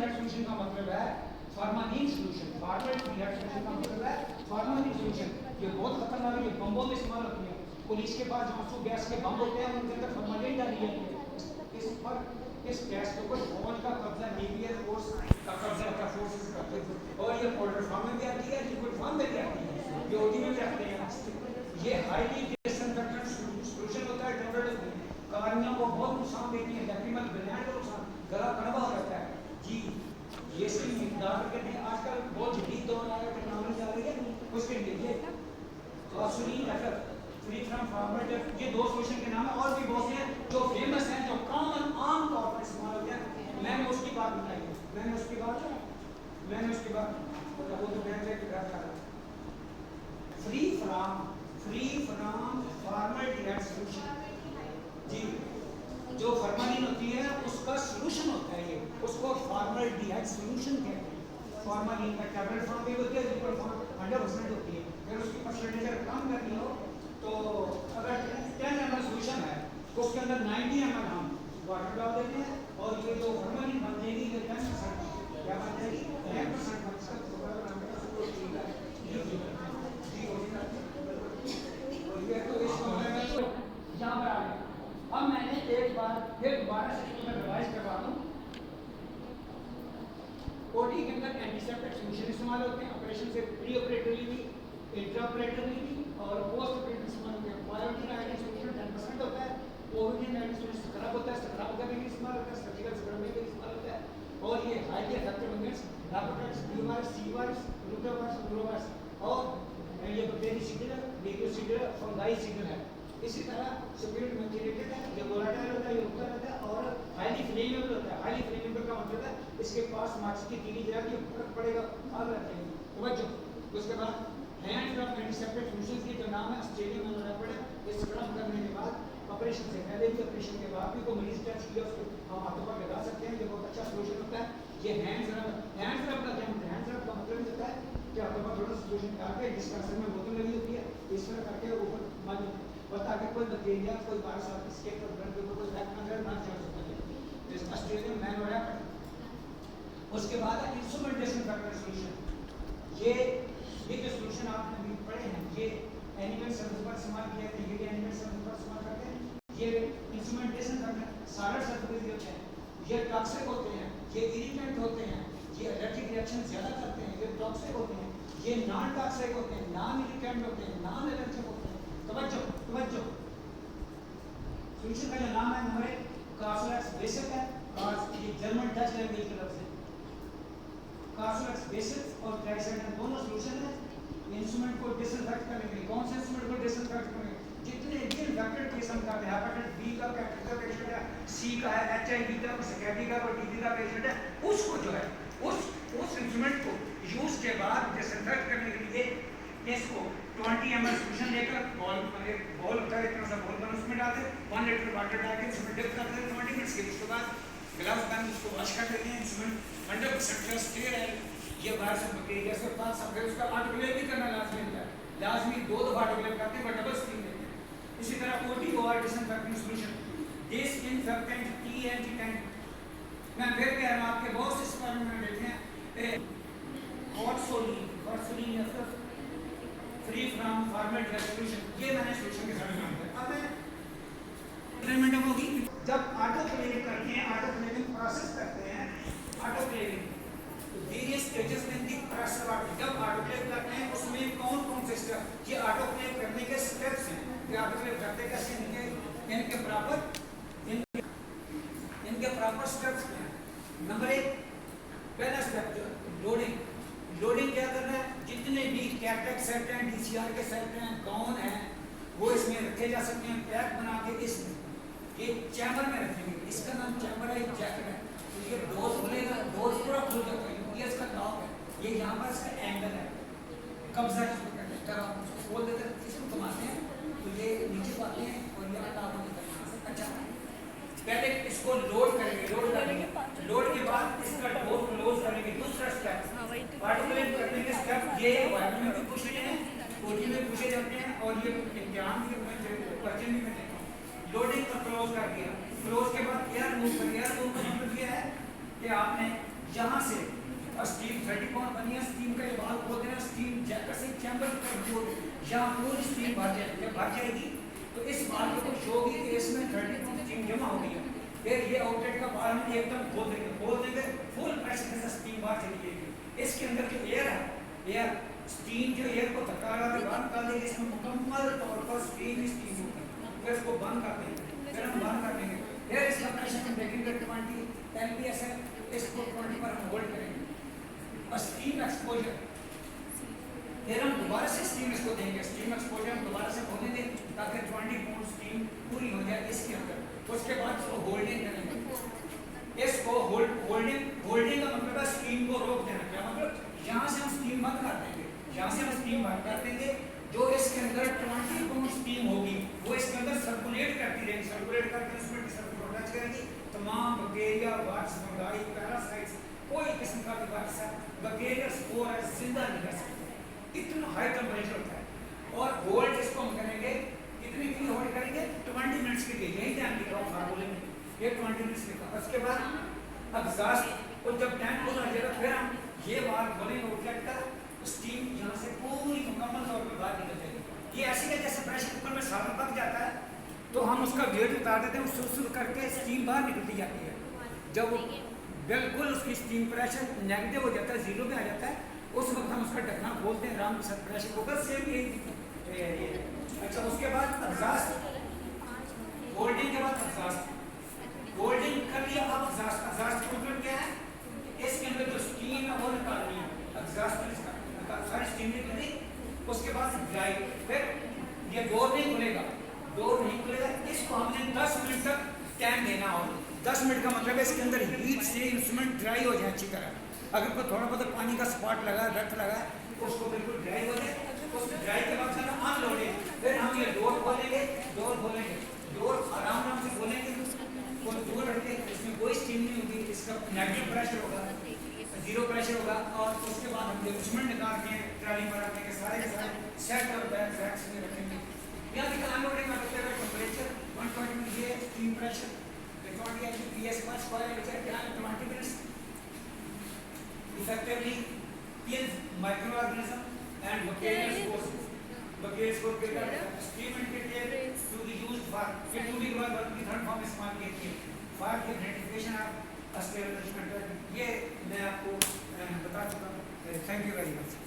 Derived solution का मतलब है formalin solution. Formal derived solution का मतलब है फॉर्मालिन सॉल्यूशन। ये बहुत खतरनाक है, ये बम्बों में इस्तेमाल होती है। पुलिस के पास आंसू गैस के बम होते हैं, उनके अंदर फॉर्मालिन डाली जाती है। इस गैस के ऊपर फौज का कब्जा, नेवियर फोर्स का कब्जा होता है, फोर्सेस का। और ये पाउडर फॉर्म में भी आती है, लिक्विड फॉर्म में भी आती है, ये ओडी में भी रखते हैं। ये हाईली डिसइंफेक्टेंट सॉल्यूशन होता है। टेम्परेचर कार्निया को बहुत नुकसान देती है, लैक्रिमल ग्लैंड को नुकसान, गला कड़वा हो जाता है जी। ये इसकी मिकदार कहते हैं। आजकल बहुत जदीद दौर आ रहा है, टेक्नोलॉजी आ रही है, उसके लिए ये ऑक्सीजन एफर फ्री फ्रॉम फॉर्मेट, ये दो सॉल्यूशन के नाम है। और भी बहुत से हैं जो फेमस हैं, जो कॉमन आम तौर पर इस्तेमाल होते हैं। मैंने उसकी बात बताई है, मैंने उसकी बात वो तो मैं एक बात कर रहा फ्री फ्रॉम फॉर्मेट सॉल्यूशन जी। जो फॉर्मालिन होती है उसका सॉल्यूशन होता है, ये उसको फॉर्मल्डिहाइड सॉल्यूशन कहते हैं। फॉर्मालिन का टैबलेट फॉर्म भी होती है, लिक्विड फॉर्म 100% होती है। अगर उसकी परसेंटेज अगर कम करनी हो तो अगर 10 ml सॉल्यूशन है तो उसके अंदर 90 ml हम वाटर डाल देते हैं, और ये जो फॉर्मालिन बन जाएगी ये 10% क्या बन जाएगी, 10% बन सकती है। यहाँ पर आ गया। अब मैंने एक बार फिर दोबारा से इसको मैं रिवाइज करवा दूं। ओटी के अंदर एंटीसेप्टिक सॉल्यूशन इस्तेमाल होते हैं, ऑपरेशन से प्री ऑपरेटिवली भी, इंट्रा ऑपरेटिवली भी और पोस्ट ऑपरेटिव इस्तेमाल होते हैं। बायोटिक आयरन सॉल्यूशन 10% होता है, ओविडियन आयरन सॉल्यूशन स्क्रब होता है, स्क्रब करने के लिए इस्तेमाल होता है, सर्जिकल स्क्रब में भी इस्तेमाल होता है। और ये highly effective against leukocytes, B virus, C virus, rotavirus, ग्लोवायरस और ये बैक्टीरिया बेक्टीरिया फंगाई सिग्नल है। इसी तरह सुपीरियर मैच्योरेटेड है, ये वोलेटाइल होता है, ये रुकता रहता है और हाईली फ्लेमेबल होता है। हाईली फ्लेमेबल का मतलब है इसके पास माचिस की तीली जला के फर्क पड़ेगा, आग रहते हैं। तवज्जो। उसके बाद हैंड ऑफ एंटीसेप्टिक सॉल्यूशंस की जो नाम है ऑस्ट्रेलिया में होना पड़े। इस स्क्रब करने के बाद ऑपरेशन से पहले भी, ऑपरेशन के बाद भी कोई मरीज टच किया उसको हम हाथों पर लगा सकते हैं, ये बहुत अच्छा सॉल्यूशन होता है। ये हैंड रब का क्या मतलब है, हैंड रब का मतलब होता है कि हाथों पर थोड़ा सॉल्यूशन डाल के जिसका असर में बोतल लगी होती है, इस तरह करके ऊपर मल और ताकि कोई बैक्टीरिया, कोई वायरस आपके स्किन पर ब्लड के ऊपर कोई बैक्टीरिया ना चढ़ सके। इस ऑस्ट्रेलियन मैन हो रहा है। उसके बाद है इंस्ट्रूमेंटेशन फैक्टर सॉल्यूशन। ये जो सॉल्यूशन आपने अभी पढ़े हैं, ये एनिमल सेल्स पर इस्तेमाल किए थे, ये एनिमल सेल्स पर इस्तेमाल करते हैं। ये इंस्ट्रूमेंटेशन फैक्टर सारे सल्फेट होते हैं, ये टॉक्सिक होते हैं, ये इरिटेंट होते हैं, ये एलर्जिक रिएक्शन ज्यादा करते हैं, ये टॉक्सिक होते हैं, ये नॉन टॉक्सिक होते हैं, नॉन इरिटेंट होते हैं, नॉन एलर्जिक होते हैं। तवज्जो। सॉल्यूशन का जो नाम है नंबर 1 कार्सलैक्स बेसिक है, और ये जर्मन डच लैंग्वेज की तरफ से कार्सलैक्स बेसिक और ट्राइसेंटन दोनों सॉल्यूशन है इंस्ट्रूमेंट को डिसइंफेक्ट करने के लिए। कौन से इंस्ट्रूमेंट को डिसइंफेक्ट करने के लिए? जितने भी इन्फेक्टेड किस्म का हेपेटाइटिस बी का पेशेंट है, सी का है, एचआईवी का, स्कैबी का, टीबी का पेशेंट है, उसको जो है उस इंस्ट्रूमेंट को यूज के बाद डिसइंफेक्ट करने के लिए इसको 20 ml सॉल्यूशन लेकर बॉल होता है, इतना सा बॉल बना, उसमें डाल दे, 1 लीटर वाटर डाल के उसमें डिप कर दे 20 मिनट्स के। उसके बाद ग्लव्स पहन उसको वॉश कर देते हैं। इंस्ट्रूमेंट 100% फ्रेश क्लियर है, ये बाहर से बैक्टीरिया से पास सब उसका ऑटोक्लेव भी करना लाजमी होता है, लाजमी 2 दफा ऑटोक्लेव करते हैं, डबल स्टीम देते हैं। इसी तरह OTOR disinfecting solution, disinfectant TNT10। मैं फिर कह रहा हूं आपके बहुत से एक्सपेरिमेंट में देखे हैं हॉटसोलिन या फिर फ्री फ्रॉम फॉर्मेट सॉल्यूशन, ये मैंने सॉल्यूशन के साथ काम किया। अब मैं एक्सपेरिमेंट होगी जब ऑटोक्लेविंग करते हैं, ऑटोक्लेविंग प्रोसेस करते हैं, ऑटोक्लेविंग वेरियस स्टेजेस में इनकी प्रोसेस वाटर जब ऑटोक्लेव करते हैं उसमें कौन से स्टेप, ये ऑटोक्लेव करने के स्टेप्स हैं कि ऑटोक्लेव करते कैसे, इनके प्रॉपर स्टेप्स हैं। नंबर 1 पहला स्टेप लोडिंग क्या करना है, जितने भी कैटेक सेट हैं, DCR के सेट हैं, कौन हैं, वो इसमें रखे जा सकते हैं, पैक बना के इसमें ये चैम्बर में रखेंगे। इसका नाम चैम्बर है, जैकेट है, तो ये डोर खुलेगा, डोर पूरा खुल जाता है, ये इसका लॉक है, ये यहाँ पर इसका एंगल है, कब्जा जिसको कहते हैं। जब आप उसको खोल देते हैं, इसको घुमाते हैं तो ये नीचे पाते हैं और ये लॉक हो जाता है। अच्छा, पहले इसको लोड करेंगे, लोड के बाद इसका डोर क्लोज करेंगे। दूसरा स्टेप ऑटोक्लेव करने के स्टेप ये वायरल में भी पूछे हैं, OT में पूछे जाते हैं और ये इम्तिहान के क्वेश्चन भी में देखा हूं। लोडिंग और क्लोज कर दिया, क्लोज के बाद एयर मूव कर दिया। तो मतलब ये है कि आपने यहाँ से स्टीम 30 पाउंड बनी है, स्टीम का ये वाल्व खोल देना, स्टीम जैकेट से चैम्बर का जो यहाँ पूरी स्टीम भर जाएगी, जब भर जाएगी तो इस वाल्व को शो होगी कि इसमें 30 पाउंड स्टीम जमा हो गई है। फिर ये आउटलेट का बाहर में एकदम खोल देंगे फुल प्रेशर के साथ स्टीम बाहर चली जाएगी। इसके अंदर जो एयर है, एयर स्टीम जो एयर को धक्का लगा के बाहर निकाल देगी, इसमें मुकम्मल तौर पर स्टीम होगी। फिर इसको बंद कर देंगे, फिर हम बंद कर देंगे, फिर इसका प्रेशर हम देखेंगे 20 LPS है, इसको 20 पर हम होल्ड करेंगे और स्टीम एक्सपोजर फिर हम दोबारा से स्टीम इसको देंगे, स्टीम एक्सपोजर हम दोबारा से होने दें ताकि 20 पाउंड स्टीम पूरी हो जाए इसके अंदर। उसके बाद इसको होल्डिंग करेंगे, इसको होल्डिंग का मतलब है स्टीम को रोक देना। क्या मतलब, यहाँ से हम स्टीम बंद कर देंगे, यहाँ से हम स्टीम बंद कर देंगे, जो इसके अंदर 20 पाउंड स्टीम होगी वो इसके अंदर सर्कुलेट करती रहेगी, सर्कुलेट करके उसमें टच करेगी, तमाम बैक्टीरिया, वायरस, फंगाई, पैरासाइट्स, कोई किस्म का भी वायरस है, बैक्टीरिया, स्पोर है, जिंदा नहीं रह सकते। इतना हाई टेम्परेचर होता है। और होल्ड इसको हम करेंगे, कितने के लिए होल्ड करेंगे, 20 मिनट्स के लिए, यही ध्यान लिखा हूँ फार्मूले में, ये 20 मिनट्स लिखा। उसके बाद एग्जॉस्ट और जब टैंक खोलना जाएगा फिर हम ये वाल्व खोलेंगे आउटलेट का, स्टीम यहाँ से पूरी मुकम्मल तौर पर बाहर निकल जाएगी। ये ऐसी है जैसे प्रेशर कुकर में सालन पक जाता है तो हम उसका वेट उतार देते हैं, सुर करके स्टीम बाहर निकलती जाती है। जब बिल्कुल उसकी स्टीम प्रेशर नेगेटिव हो जाता है, जीरो पे आ जाता है, उस वक्त हम उसका ढक्कन खोलते हैं आराम के साथ, प्रेशर कुकर से भी यही। अच्छा, उसके बाद एग्जॉस्ट, होल्डिंग के बाद एग्जॉस्ट, होल्डिंग कर लिया, अब एग्जॉस्ट का मतलब क्या है, इसके अंदर जो स्टीम है वो निकालनी है, एग्जॉस्ट सारी स्टीम निकली। उसके बाद ड्राई, फिर ये डोर नहीं खुलेगा, डोर नहीं खुलेगा, इसको हमने 10 मिनट तक टाइम देना और 10 मिनट का मतलब है इसके अंदर हीट से इंस्ट्रूमेंट ड्राई हो जाए अच्छी तरह। अगर कोई थोड़ा बहुत पानी का स्पॉट लगा, रख लगा, उसको बिल्कुल ड्राई हो जाए, उस ड्राई के बाद अनलोडिंग, फिर हम ये डोर खोलेंगे, डोर आराम से खोलेंगे, कोई डोर रखेंगे, इसमें कोई स्टीम नहीं होगी, इसका नेगेटिव प्रेशर होगा, जीरो प्रेशर होगा। और उसके बाद हम इंस्ट्रूमेंट निकाल के ट्राली में रखने के सारे सेट और बैक रैक्स में रखेंगे। यहाँ देखिए अनलोडिंग का टेम्परेचर 120 में, ये स्टीम प्रेशर 20 LPS पर square metre 20 minutes effectively kills microorganism and bacterial spores steam indicated to be used for it to be work the third form is marked here for the identification of sterilization। ये मैं आपको बता चुका हूँ। Thank you very much.